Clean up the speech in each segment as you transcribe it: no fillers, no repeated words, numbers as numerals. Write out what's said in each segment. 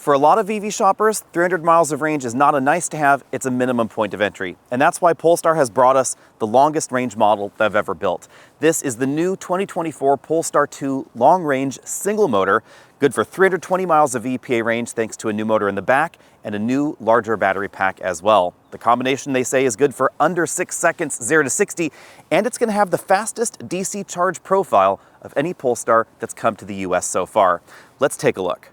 For a lot of EV shoppers, 300 miles of range is not a nice to have, it's a minimum point of entry. And that's why Polestar has brought us the longest range model they've ever built. This is the new 2024 Polestar 2 long range single motor, good for 320 miles of EPA range thanks to a new motor in the back and a new larger battery pack as well. The combination, they say, is good for under 6 seconds 0 to 60, and it's going to have the fastest DC charge profile of any Polestar that's come to the US so far. Let's take a look.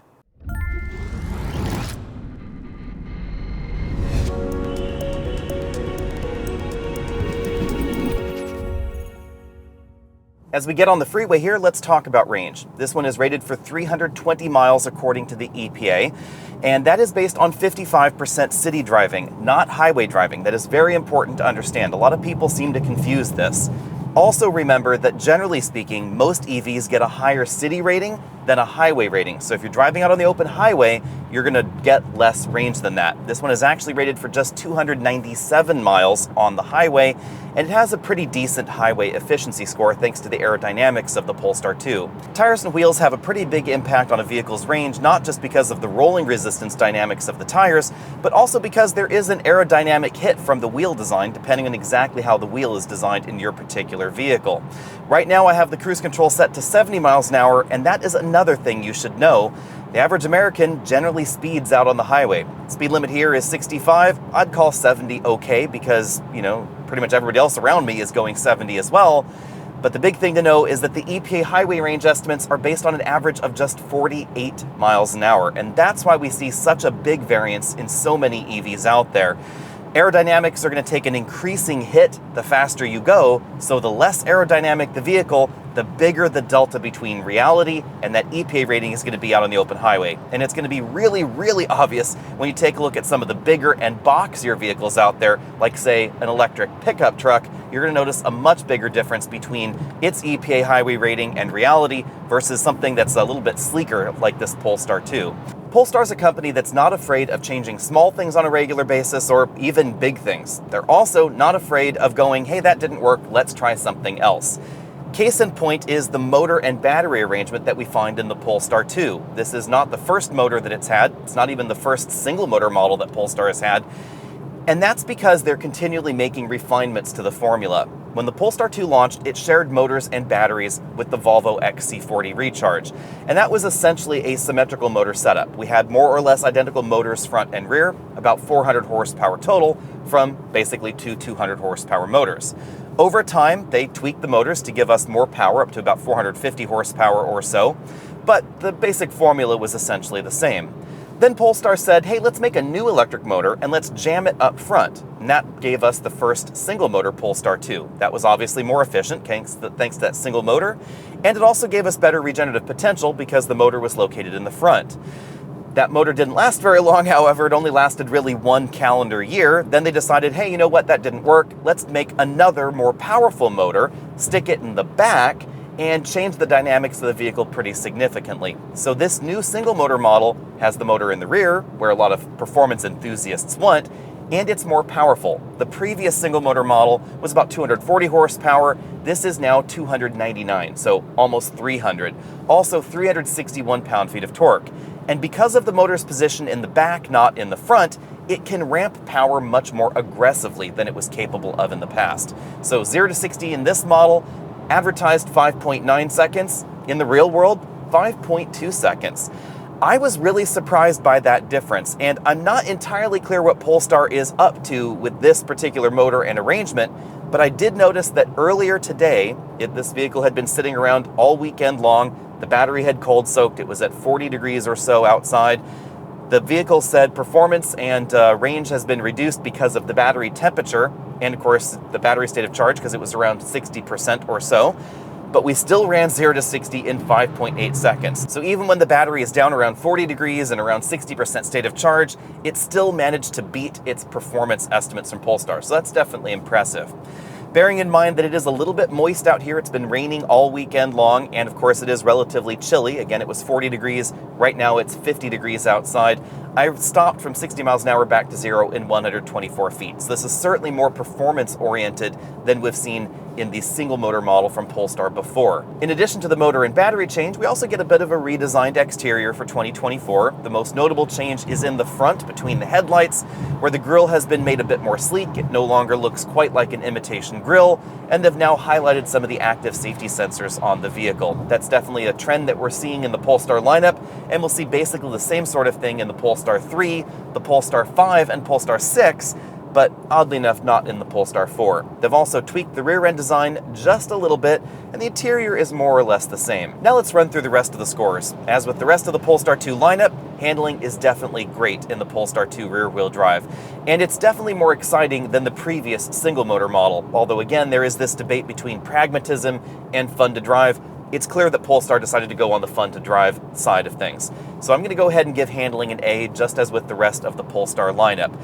As we get on the freeway here, let's talk about range. This one is rated for 320 miles according to the EPA, and that is based on 55% city driving, not highway driving. That is very important to understand. A lot of people seem to confuse this. Also remember that generally speaking, most EVs get a higher city rating than a highway rating. So if you're driving out on the open highway, you're gonna get less range than that. This one is actually rated for just 297 miles on the highway, and it has a pretty decent highway efficiency score thanks to the aerodynamics of the Polestar 2. Tires and wheels have a pretty big impact on a vehicle's range, not just because of the rolling resistance dynamics of the tires, but also because there is an aerodynamic hit from the wheel design depending on exactly how the wheel is designed in your particular vehicle. Right now I have the cruise control set to 70 miles an hour, and that is another thing you should know. The average American generally speeds out on the highway. Speed limit here is 65. I'd call 70 okay because, pretty much everybody else around me is going 70 as well. But the big thing to know is that the EPA highway range estimates are based on an average of just 48 miles an hour. And that's why we see such a big variance in so many EVs out there. Aerodynamics are going to take an increasing hit the faster you go, so the less aerodynamic the vehicle, the bigger the delta between reality and that EPA rating is going to be out on the open highway. And it's going to be really, really obvious when you take a look at some of the bigger and boxier vehicles out there, like say an electric pickup truck. You're going to notice a much bigger difference between its EPA highway rating and reality versus something that's a little bit sleeker like this Polestar 2. Polestar is a company that's not afraid of changing small things on a regular basis or even big things. They're also not afraid of going, hey, that didn't work, let's try something else. Case in point is the motor and battery arrangement that we find in the Polestar 2. This is not the first motor that it's had. It's not even the first single motor model that Polestar has had. And that's because they're continually making refinements to the formula. When the Polestar 2 launched, it shared motors and batteries with the Volvo XC40 Recharge. And that was essentially a symmetrical motor setup. We had more or less identical motors front and rear, about 400 horsepower total, from basically two 200 horsepower motors. Over time, they tweaked the motors to give us more power, up to about 450 horsepower or so, but the basic formula was essentially the same. Then Polestar said, hey, let's make a new electric motor and let's jam it up front. And that gave us the first single motor Polestar 2. That was obviously more efficient thanks to that single motor. And it also gave us better regenerative potential because the motor was located in the front. That motor didn't last very long, however. It only lasted really 1 calendar year. Then they decided, hey, you know what, that didn't work. Let's make another more powerful motor, stick it in the back, and change the dynamics of the vehicle pretty significantly. So this new single motor model has the motor in the rear, where a lot of performance enthusiasts want, and it's more powerful. The previous single motor model was about 240 horsepower. This is now 299, so almost 300. Also 361 pound-feet of torque. And because of the motor's position in the back, not in the front, it can ramp power much more aggressively than it was capable of in the past. So 0 to 60 in this model, advertised 5.9 seconds. In the real world, 5.2 seconds. I was really surprised by that difference, and I'm not entirely clear what Polestar is up to with this particular motor and arrangement, but I did notice that earlier today, this vehicle had been sitting around all weekend long. The battery had cold soaked. It was at 40 degrees or so outside. The vehicle said performance and range has been reduced because of the battery temperature and, of course, the battery state of charge because it was around 60% or so. But we still ran 0 to 60 in 5.8 seconds. So even when the battery is down around 40 degrees and around 60% state of charge, it still managed to beat its performance estimates from Polestar. So that's definitely impressive. Bearing in mind that it is a little bit moist out here, it's been raining all weekend long, and of course it is relatively chilly. Again, it was 40 degrees, right now it's 50 degrees outside. I stopped from 60 miles an hour back to 0 in 124 feet. So this is certainly more performance-oriented than we've seen in the single motor model from Polestar before. In addition to the motor and battery change, we also get a bit of a redesigned exterior for 2024. The most notable change is in the front between the headlights, where the grille has been made a bit more sleek. It no longer looks quite like an imitation grille, and they've now highlighted some of the active safety sensors on the vehicle. That's definitely a trend that we're seeing in the Polestar lineup, and we'll see basically the same sort of thing in the Polestar 3, the Polestar 5, and Polestar 6, but oddly enough, not in the Polestar 4. They've also tweaked the rear end design just a little bit, and the interior is more or less the same. Now let's run through the rest of the scores. As with the rest of the Polestar 2 lineup, handling is definitely great in the Polestar 2 rear-wheel drive, and it's definitely more exciting than the previous single-motor model, although again, there is this debate between pragmatism and fun to drive. It's clear that Polestar decided to go on the fun to drive side of things. So I'm going to go ahead and give handling an A, just as with the rest of the Polestar lineup.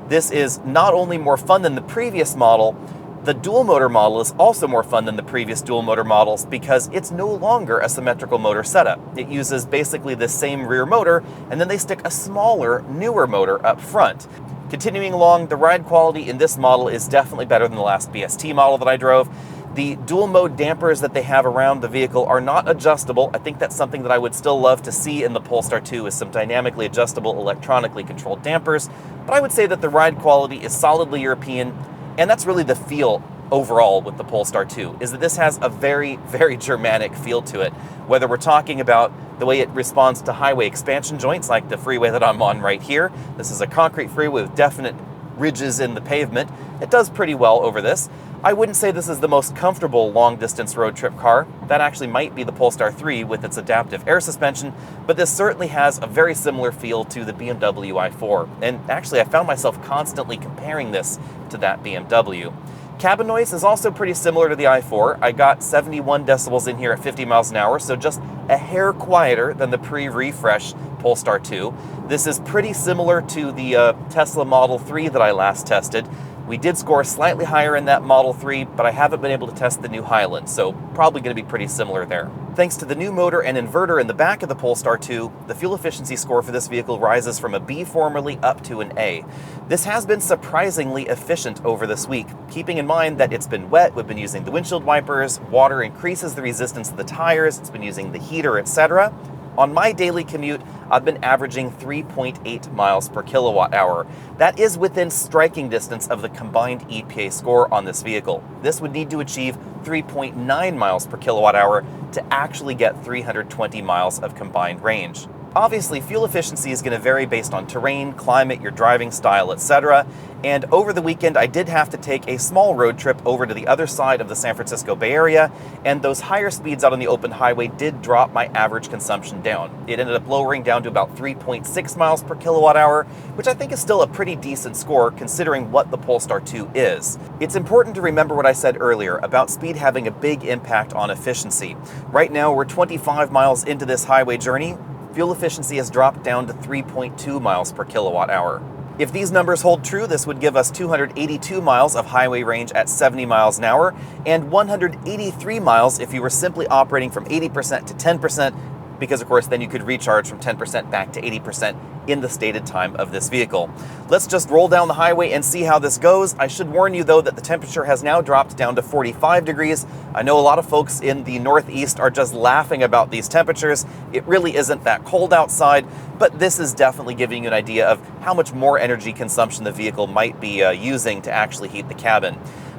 This is not only more fun than the previous model, the dual motor model is also more fun than the previous dual motor models because it's no longer a symmetrical motor setup. It uses basically the same rear motor, and then they stick a smaller, newer motor up front. Continuing along, the ride quality in this model is definitely better than the last BST model that I drove. The dual mode dampers that they have around the vehicle are not adjustable. I think that's something that I would still love to see in the Polestar 2 is some dynamically adjustable, electronically controlled dampers. But I would say that the ride quality is solidly European, and that's really the feel overall with the Polestar 2, is that this has a very, very Germanic feel to it. Whether we're talking about the way it responds to highway expansion joints, like the freeway that I'm on right here. This is a concrete freeway with definite ridges in the pavement. It does pretty well over this. I wouldn't say this is the most comfortable long-distance road trip car. That actually might be the Polestar 3 with its adaptive air suspension, but this certainly has a very similar feel to the BMW i4. And actually, I found myself constantly comparing this to that BMW. Cabin noise is also pretty similar to the i4. I got 71 decibels in here at 50 miles an hour, so just a hair quieter than the pre-refresh Polestar 2. This is pretty similar to the Tesla Model 3 that I last tested. We did score slightly higher in that Model 3, but I haven't been able to test the new Highland, so probably going to be pretty similar there. Thanks to the new motor and inverter in the back of the Polestar 2, the fuel efficiency score for this vehicle rises from a B formerly up to an A. This has been surprisingly efficient over this week. Keeping in mind that it's been wet, we've been using the windshield wipers, water increases the resistance of the tires, it's been using the heater, etc. On my daily commute, I've been averaging 3.8 miles per kilowatt hour. That is within striking distance of the combined EPA score on this vehicle. This would need to achieve 3.9 miles per kilowatt hour to actually get 320 miles of combined range. Obviously, fuel efficiency is going to vary based on terrain, climate, your driving style, etc. And over the weekend, I did have to take a small road trip over to the other side of the San Francisco Bay Area, and those higher speeds out on the open highway did drop my average consumption down. It ended up lowering down to about 3.6 miles per kilowatt hour, which I think is still a pretty decent score considering what the Polestar 2 is. It's important to remember what I said earlier about speed having a big impact on efficiency. Right now, we're 25 miles into this highway journey. Fuel efficiency has dropped down to 3.2 miles per kilowatt hour. If these numbers hold true, this would give us 282 miles of highway range at 70 miles an hour and 183 miles if you were simply operating from 80% to 10%, because of course then you could recharge from 10% back to 80% in the stated time of this vehicle. Let's just roll down the highway and see how this goes. I should warn you though that the temperature has now dropped down to 45 degrees. I know a lot of folks in the Northeast are just laughing about these temperatures. It really isn't that cold outside, but this is definitely giving you an idea of how much more energy consumption the vehicle might be using to actually heat the cabin.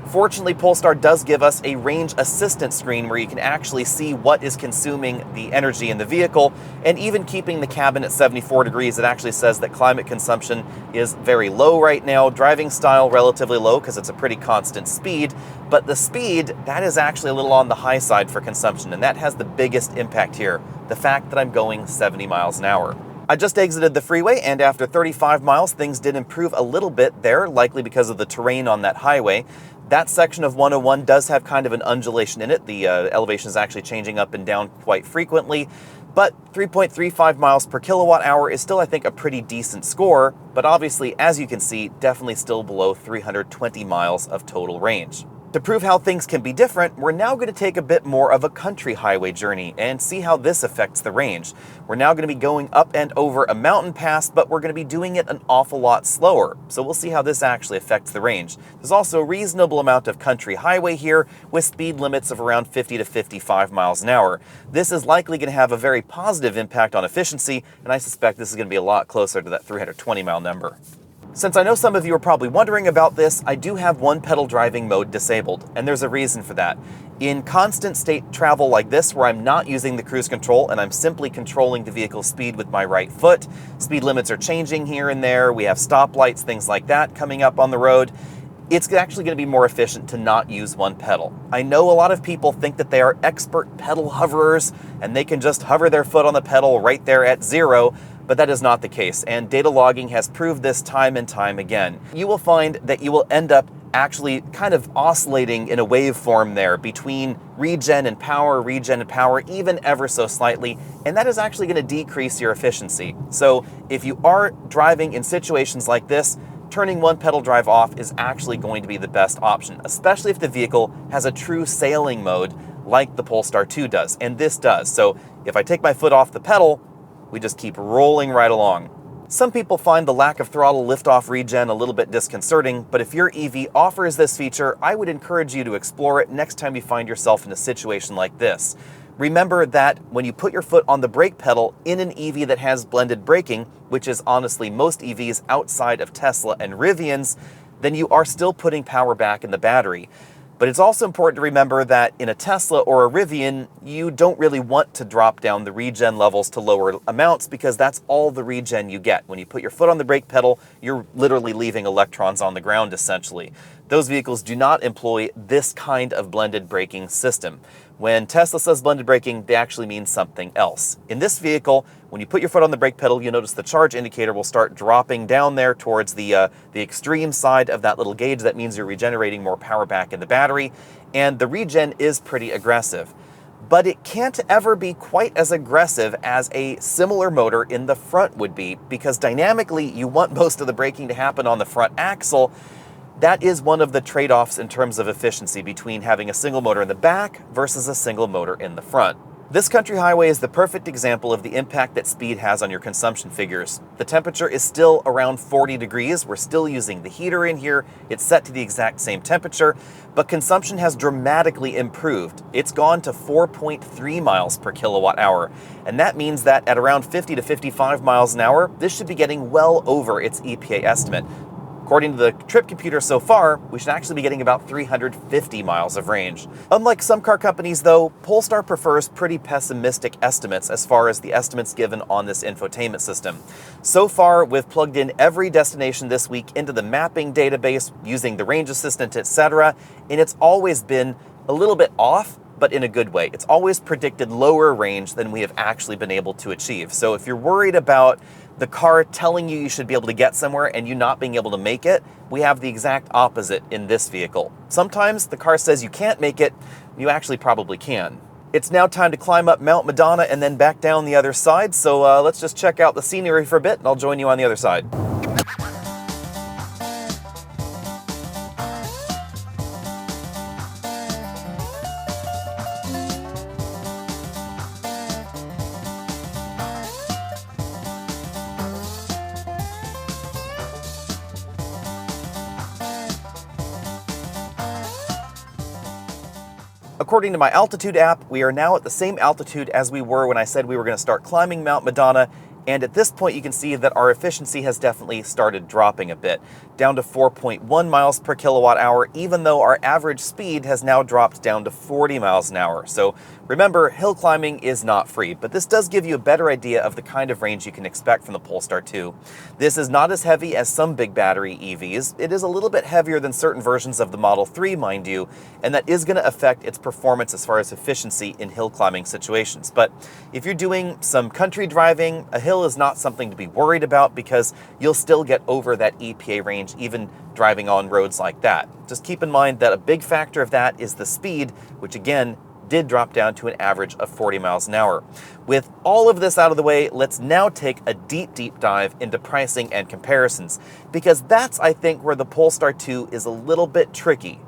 Fortunately, Polestar does give us a range assistance screen where you can actually see what is consuming the energy in the vehicle, and even keeping the cabin at 74 degrees, it actually says that climate consumption is very low right now, driving style relatively low because it's a pretty constant speed, but the speed, that is actually a little on the high side for consumption, and that has the biggest impact here, the fact that I'm going 70 miles an hour. I just exited the freeway, and after 35 miles, things did improve a little bit there, likely because of the terrain on that highway. That section of 101 does have kind of an undulation in it. The elevation is actually changing up and down quite frequently, but 3.35 miles per kilowatt hour is still, I think, a pretty decent score, but obviously, as you can see, definitely still below 320 miles of total range. To prove how things can be different, we're now going to take a bit more of a country highway journey and see how this affects the range. We're now going to be going up and over a mountain pass, but we're going to be doing it an awful lot slower. So we'll see how this actually affects the range. There's also a reasonable amount of country highway here with speed limits of around 50 to 55 miles an hour. This is likely going to have a very positive impact on efficiency, and I suspect this is going to be a lot closer to that 320 mile number. Since I know some of you are probably wondering about this, I do have one pedal driving mode disabled, and there's a reason for that. In constant state travel like this, where I'm not using the cruise control and I'm simply controlling the vehicle's speed with my right foot, speed limits are changing here and there, we have stoplights, things like that coming up on the road, it's actually going to be more efficient to not use one pedal. I know a lot of people think that they are expert pedal hoverers and they can just hover their foot on the pedal right there at 0, but that is not the case, and data logging has proved this time and time again. You will find that you will end up actually kind of oscillating in a waveform there between regen and power, even ever so slightly, and that is actually going to decrease your efficiency. So if you are driving in situations like this, turning one pedal drive off is actually going to be the best option, especially if the vehicle has a true sailing mode like the Polestar 2 does, and this does. So if I take my foot off the pedal, we just keep rolling right along. Some people find the lack of throttle liftoff regen a little bit disconcerting, but if your EV offers this feature, I would encourage you to explore it next time you find yourself in a situation like this. Remember that when you put your foot on the brake pedal in an EV that has blended braking, which is honestly most EVs outside of Tesla and Rivian's, then you are still putting power back in the battery. But it's also important to remember that in a Tesla or a Rivian, you don't really want to drop down the regen levels to lower amounts because that's all the regen you get. When you put your foot on the brake pedal, you're literally leaving electrons on the ground essentially. Those vehicles do not employ this kind of blended braking system. When Tesla says blended braking, they actually mean something else. In this vehicle, when you put your foot on the brake pedal, you'll notice the charge indicator will start dropping down there towards the extreme side of that little gauge. That means you're regenerating more power back in the battery, and the regen is pretty aggressive. But it can't ever be quite as aggressive as a similar motor in the front would be, because dynamically you want most of the braking to happen on the front axle. That is one of the trade-offs in terms of efficiency between having a single motor in the back versus a single motor in the front. This country highway is the perfect example of the impact that speed has on your consumption figures. The temperature is still around 40 degrees. We're still using the heater in here. It's set to the exact same temperature, but consumption has dramatically improved. It's gone to 4.3 miles per kilowatt hour, and that means that at around 50 to 55 miles an hour, this should be getting well over its EPA estimate. According to the trip computer so far, we should actually be getting about 350 miles of range. Unlike some car companies though, Polestar prefers pretty pessimistic estimates as far as the estimates given on this infotainment system. So far, we've plugged in every destination this week into the mapping database using the range assistant, etc., and it's always been a little bit off, but in a good way. It's always predicted lower range than we have actually been able to achieve. So if you're worried about the car telling you should be able to get somewhere and you not being able to make it, we have the exact opposite in this vehicle. Sometimes the car says you can't make it, you actually probably can. It's now time to climb up Mount Madonna and then back down the other side, so let's just check out the scenery for a bit and I'll join you on the other side. According to my altitude app, we are now at the same altitude as we were when I said we were going to start climbing Mount Madonna, and at this point you can see that our efficiency has definitely started dropping a bit, down to 4.1 miles per kilowatt hour, even though our average speed has now dropped down to 40 miles an hour. So remember, hill climbing is not free, but this does give you a better idea of the kind of range you can expect from the Polestar 2. This is not as heavy as some big battery EVs. It is a little bit heavier than certain versions of the Model 3, mind you, and that is going to affect its performance as far as efficiency in hill climbing situations. But if you're doing some country driving, a hill is not something to be worried about because you'll still get over that EPA range even driving on roads like that. Just keep in mind that a big factor of that is the speed, which again did drop down to an average of 40 miles an hour. With all of this out of the way, let's now take a deep dive into pricing and comparisons, because that's, I think, where the Polestar 2 is a little bit tricky.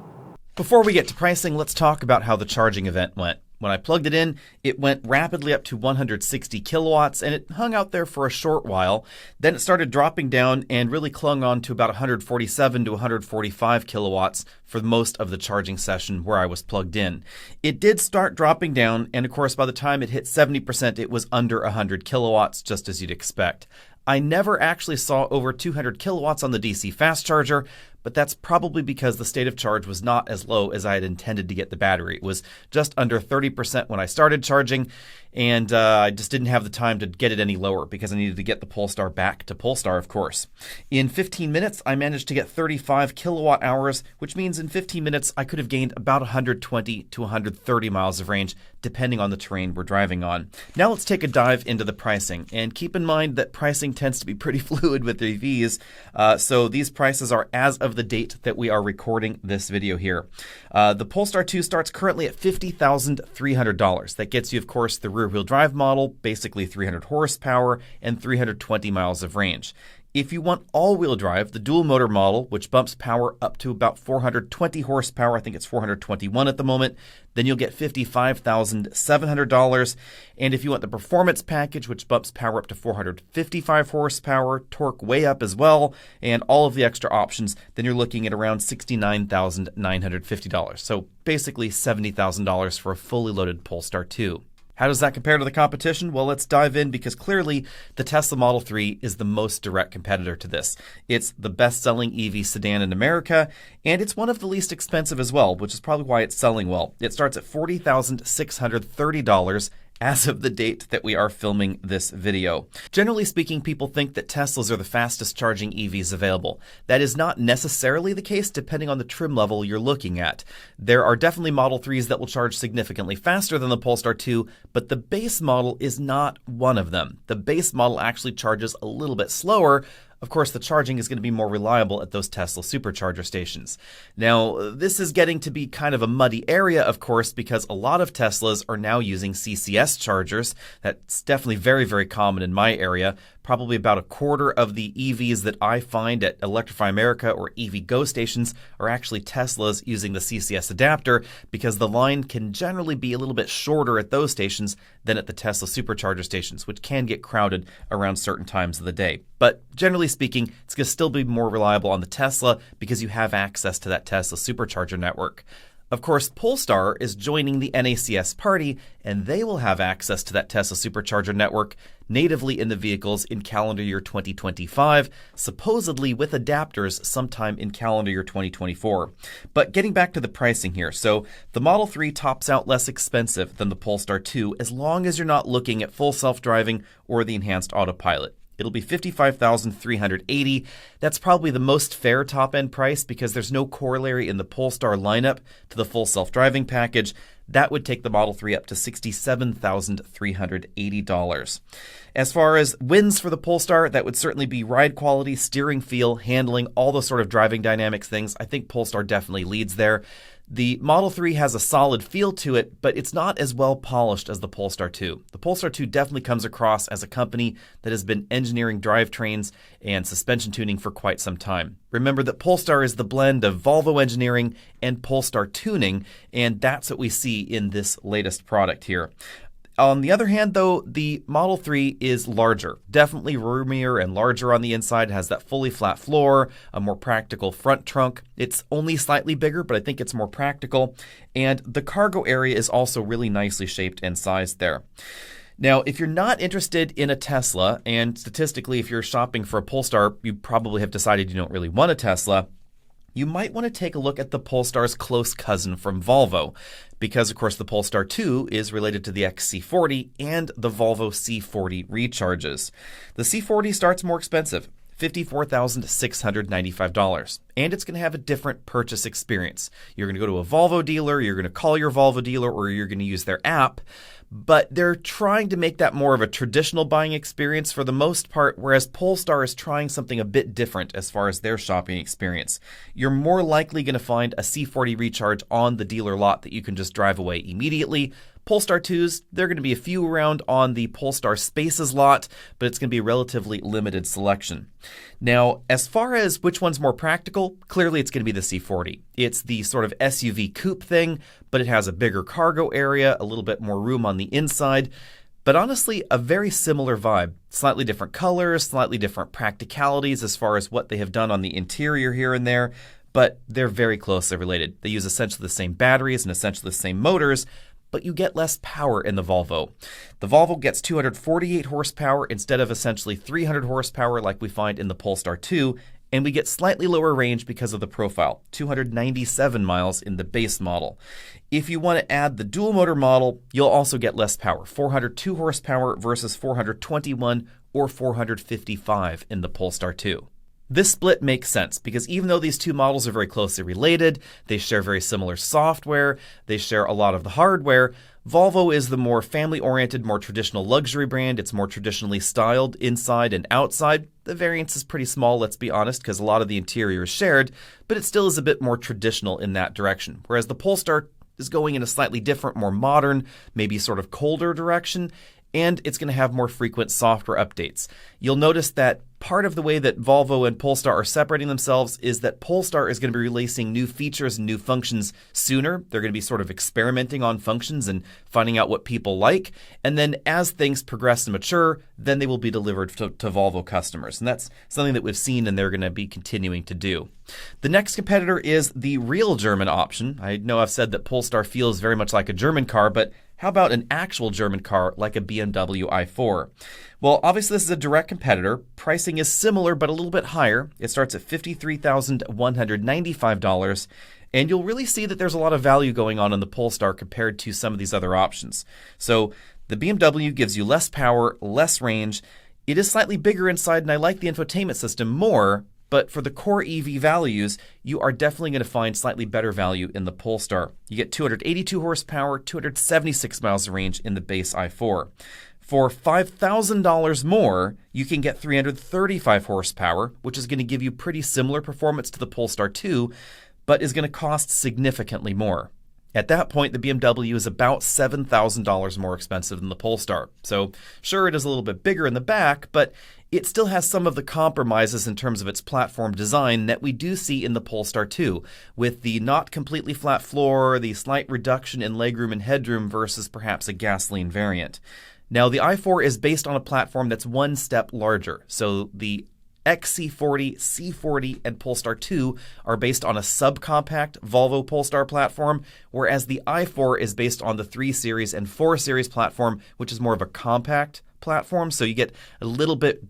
Before we get to pricing, let's talk about how the charging event went. When I plugged it in, it went rapidly up to 160 kilowatts, and it hung out there for a short while. Then it started dropping down and really clung on to about 147 to 145 kilowatts for most of the charging session where I was plugged in. It did start dropping down, and of course, by the time it hit 70%, it was under 100 kilowatts, just as you'd expect. I never actually saw over 200 kilowatts on the DC fast charger, but that's probably because the state of charge was not as low as I had intended to get the battery. It was just under 30% when I started charging, and I just didn't have the time to get it any lower because I needed to get the Polestar back to Polestar, of course. In 15 minutes, I managed to get 35 kilowatt hours, which means in 15 minutes, I could have gained about 120 to 130 miles of range, depending on the terrain we're driving on. Now let's take a dive into the pricing, and keep in mind that pricing tends to be pretty fluid with EVs, so these prices are as of the date that we are recording this video here. The Polestar 2 starts currently at $50,300. That gets you, of course, the rear-wheel drive model, basically 300 horsepower and 320 miles of range. If you want all-wheel drive, the dual motor model, which bumps power up to about 420 horsepower, I think it's 421 at the moment, then you'll get $55,700. And if you want the performance package, which bumps power up to 455 horsepower, torque way up as well, and all of the extra options, then you're looking at around $69,950. So basically $70,000 for a fully loaded Polestar 2. How does that compare to the competition? Well, let's dive in because clearly the Tesla Model 3 is the most direct competitor to this. It's the best-selling EV sedan in America, and it's one of the least expensive as well, which is probably why it's selling well. It starts at $40,630 as of the date that we are filming this video. Generally speaking, people think that Teslas are the fastest charging EVs available. That is not necessarily the case depending on the trim level you're looking at. There are definitely Model 3s that will charge significantly faster than the Polestar 2, but the base model is not one of them. The base model actually charges a little bit slower. Of course, the charging is going to be more reliable at those Tesla supercharger stations. Now, this is getting to be kind of a muddy area, of course, because a lot of Teslas are now using CCS chargers. That's definitely very, very common in my area. Probably about a quarter of the EVs that I find at Electrify America or EVgo stations are actually Teslas using the CCS adapter because the line can generally be a little bit shorter at those stations than at the Tesla supercharger stations, which can get crowded around certain times of the day. But generally speaking, it's going to still be more reliable on the Tesla because you have access to that Tesla supercharger network. Of course, Polestar is joining the NACS party, and they will have access to that Tesla supercharger network natively in the vehicles in calendar year 2025, supposedly with adapters sometime in calendar year 2024. But getting back to the pricing here, so the Model 3 tops out less expensive than the Polestar 2 as long as you're not looking at full self-driving or the enhanced autopilot. It'll be $55,380. That's probably the most fair top-end price because there's no corollary in the Polestar lineup to the full self-driving package. That would take the Model 3 up to $67,380. As far as wins for the Polestar, that would certainly be ride quality, steering feel, handling, all those sort of driving dynamics things. I think Polestar definitely leads there. The Model 3 has a solid feel to it, but it's not as well polished as the Polestar 2. The Polestar 2 definitely comes across as a company that has been engineering drivetrains and suspension tuning for quite some time. Remember that Polestar is the blend of Volvo engineering and Polestar tuning, and that's what we see in this latest product here. On the other hand, though, the Model 3 is larger, definitely roomier and larger on the inside. It has that fully flat floor, a more practical front trunk. It's only slightly bigger, but I think it's more practical. And the cargo area is also really nicely shaped and sized there. Now, if you're not interested in a Tesla, and statistically, if you're shopping for a Polestar, you probably have decided you don't really want a Tesla, you might want to take a look at the Polestar's close cousin from Volvo, because of course the Polestar 2 is related to the XC40 and the Volvo C40 recharges. The C40 starts more expensive, $54,695, and it's going to have a different purchase experience. You're going to go to a Volvo dealer, you're going to call your Volvo dealer, or you're going to use their app, but they're trying to make that more of a traditional buying experience for the most part, whereas Polestar is trying something a bit different as far as their shopping experience. You're more likely going to find a C40 recharge on the dealer lot that you can just drive away immediately. Polestar 2s, they're going to be a few around on the Polestar Spaces lot, but it's going to be a relatively limited selection. Now, as far as which one's more practical, clearly it's going to be the C40. It's the sort of SUV coupe thing, but it has a bigger cargo area, a little bit more room on the inside. But honestly, a very similar vibe. Slightly different colors, slightly different practicalities as far as what they have done on the interior here and there, but they're very closely related. They use essentially the same batteries and essentially the same motors, but you get less power in the Volvo. The Volvo gets 248 horsepower instead of essentially 300 horsepower like we find in the Polestar 2, and we get slightly lower range because of the profile, 297 miles in the base model. If you want to add the dual motor model, you'll also get less power, 402 horsepower versus 421 or 455 in the Polestar 2. This split makes sense because even though these two models are very closely related, they share very similar software, they share a lot of the hardware, Volvo is the more family-oriented, more traditional luxury brand. It's more traditionally styled inside and outside. The variance is pretty small, let's be honest, because a lot of the interior is shared, but it still is a bit more traditional in that direction. Whereas the Polestar is going in a slightly different, more modern, maybe sort of colder direction, and it's going to have more frequent software updates. You'll notice that part of the way that Volvo and Polestar are separating themselves is that Polestar is going to be releasing new features and new functions sooner. They're going to be sort of experimenting on functions and finding out what people like. And then as things progress and mature, then they will be delivered to Volvo customers. And that's something that we've seen and they're going to be continuing to do. The next competitor is the real German option. I know I've said that Polestar feels very much like a German car, but how about an actual German car like a BMW i4? Well, obviously this is a direct competitor. Pricing is similar but a little bit higher. It starts at $53,195, and you'll really see that there's a lot of value going on in the Polestar compared to some of these other options. So the BMW gives you less power, less range. It is slightly bigger inside, and I like the infotainment system more, but for the core EV values, you are definitely going to find slightly better value in the Polestar. You get 282 horsepower, 276 miles of range in the base i4. For $5,000 more, you can get 335 horsepower, which is going to give you pretty similar performance to the Polestar 2, but is going to cost significantly more. At that point, the BMW is about $7,000 more expensive than the Polestar. So sure, it is a little bit bigger in the back, but it still has some of the compromises in terms of its platform design that we do see in the Polestar 2, with the not completely flat floor, the slight reduction in legroom and headroom versus perhaps a gasoline variant. Now, the i4 is based on a platform that's one step larger. So the XC40, C40, and Polestar 2 are based on a subcompact Volvo Polestar platform, whereas the i4 is based on the 3 Series and 4 Series platform, which is more of a compact platform. So you get a little bit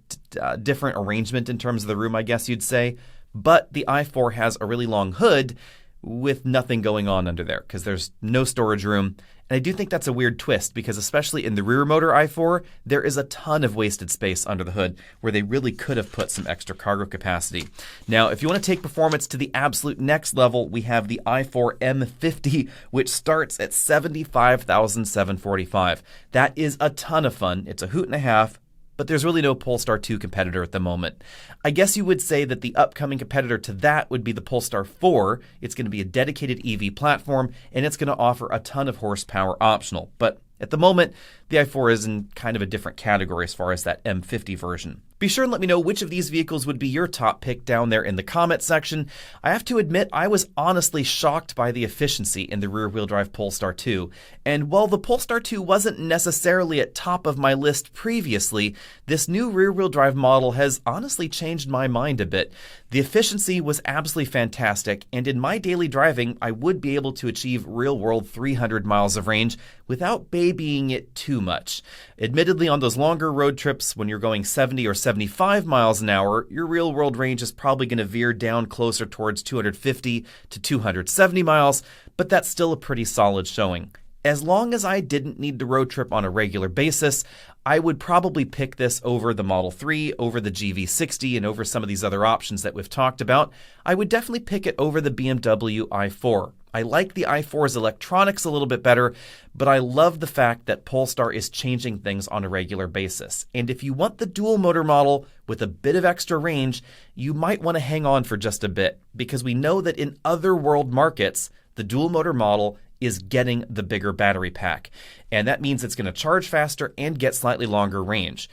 different arrangement in terms of the room, I guess you'd say. But the i4 has a really long hood with nothing going on under there because there's no storage room. And I do think that's a weird twist because especially in the rear motor i4, there is a ton of wasted space under the hood where they really could have put some extra cargo capacity. Now, if you want to take performance to the absolute next level, we have the i4 M50, which starts at $75,745. That is a ton of fun. It's a hoot and a half. But there's really no Polestar 2 competitor at the moment. I guess you would say that the upcoming competitor to that would be the Polestar 4. It's going to be a dedicated EV platform, and it's going to offer a ton of horsepower optional. But at the moment, the i4 is in kind of a different category as far as that M50 version. Be sure and let me know which of these vehicles would be your top pick down there in the comment section. I have to admit, I was honestly shocked by the efficiency in the rear-wheel drive Polestar 2. And while the Polestar 2 wasn't necessarily at top of my list previously, this new rear-wheel drive model has honestly changed my mind a bit. The efficiency was absolutely fantastic, and in my daily driving, I would be able to achieve real-world 300 miles of range without babying it too much. Admittedly, on those longer road trips, when you're going 70 or 75 miles an hour, your real-world range is probably going to veer down closer towards 250 to 270 miles, but that's still a pretty solid showing. As long as I didn't need to road trip on a regular basis, I would probably pick this over the Model 3, over the GV60, and over some of these other options that we've talked about. I would definitely pick it over the BMW i4. I like the i4's electronics a little bit better, but I love the fact that Polestar is changing things on a regular basis. And if you want the dual motor model with a bit of extra range, you might want to hang on for just a bit, because we know that in other world markets, the dual motor model is getting the bigger battery pack. And that means it's going to charge faster and get slightly longer range.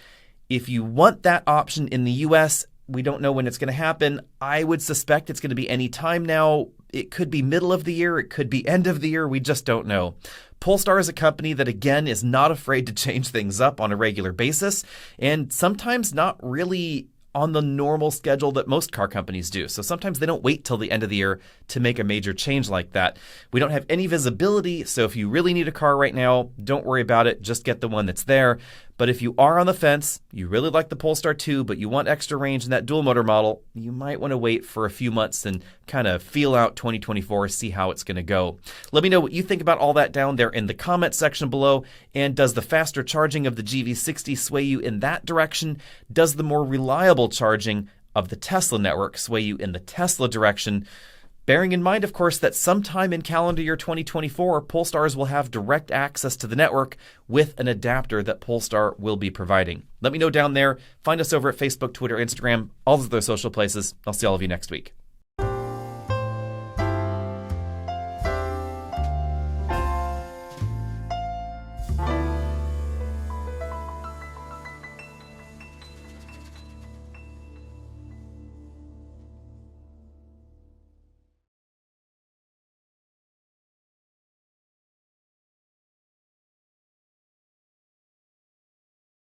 If you want that option in the US, We don't know when it's going to happen. I would suspect it's going to be any time now. It could be middle of the year. It could be end of the year. We just don't know. Polestar is a company that, again, is not afraid to change things up on a regular basis, and sometimes not really on the normal schedule that most car companies do. So sometimes they don't wait till the end of the year to make a major change like that. We don't have any visibility, so if you really need a car right now, don't worry about it. Just get the one that's there. But if you are on the fence, you really like the Polestar 2, but you want extra range in that dual motor model, you might want to wait for a few months and kind of feel out 2024, see how it's going to go. Let me know what you think about all that down there in the comment section below. And does the faster charging of the GV60 sway you in that direction? Does the more reliable charging of the Tesla network sway you in the Tesla direction? Bearing in mind, of course, that sometime in calendar year 2024, Polestars will have direct access to the network with an adapter that Polestar will be providing. Let me know down there. Find us over at Facebook, Twitter, Instagram, all of those social places. I'll see all of you next week.